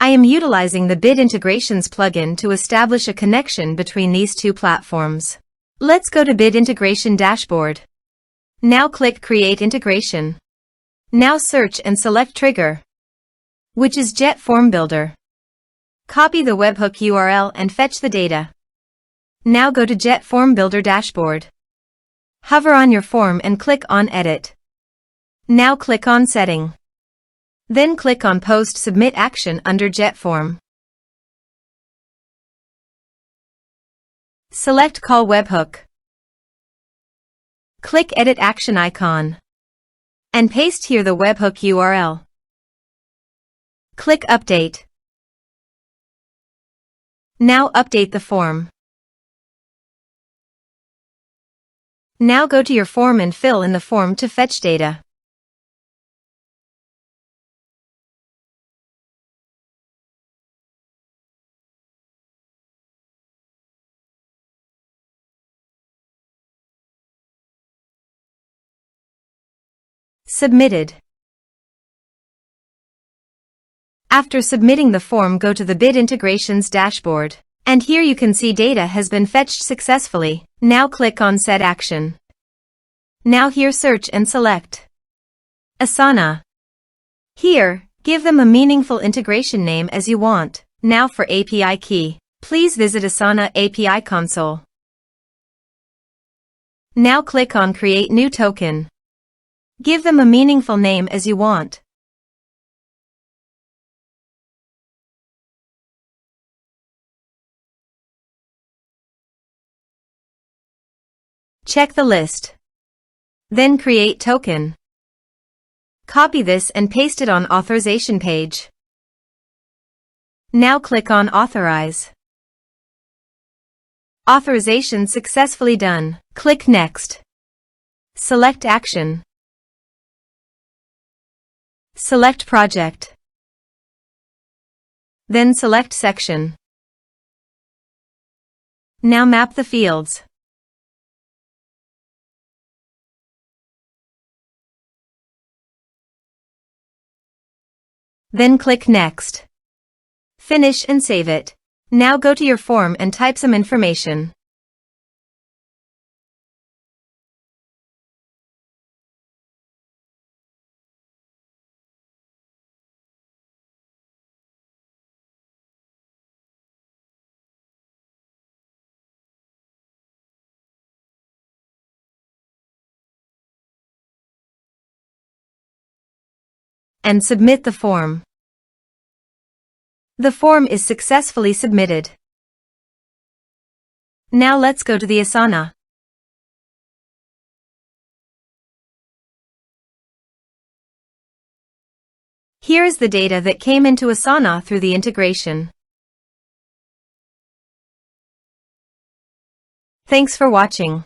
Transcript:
I am utilizing the Bit Integrations plugin to establish a connection between these two platforms. Let's go to Bit Integration Dashboard. Now click Create Integration. Now search and select Trigger, which is JetFormBuilder. Copy the webhook URL and fetch the data. Now go to JetFormBuilder Dashboard. Hover on your form and click on Edit. Now click on Setting. Then click on Post Submit Action under JetForm. Select Call Webhook. Click Edit Action icon. And paste here the webhook URL. Click Update. Now update the form. Now go to your form and fill in the form to fetch data. Submitted. After submitting the form, go to the Bit Integrations dashboard. And here you can see data has been fetched successfully. Now click on Set Action. Now here search and select Asana. Here, give them a meaningful integration name as you want. Now for API key, please visit Asana API console. Now click on Create New Token. Give them a meaningful name as you want. Check the list. Then create token. Copy this and paste it on authorization page. Now click on Authorize. Authorization successfully done. Click Next. Select Action. Select Project. Then select Section. Now map the fields. Then click Next. Finish and save it. Now go to your form and type some information. And submit the form. The form is successfully submitted. Now let's go to the Asana. Here is the data that came into Asana through the integration. Thanks for watching.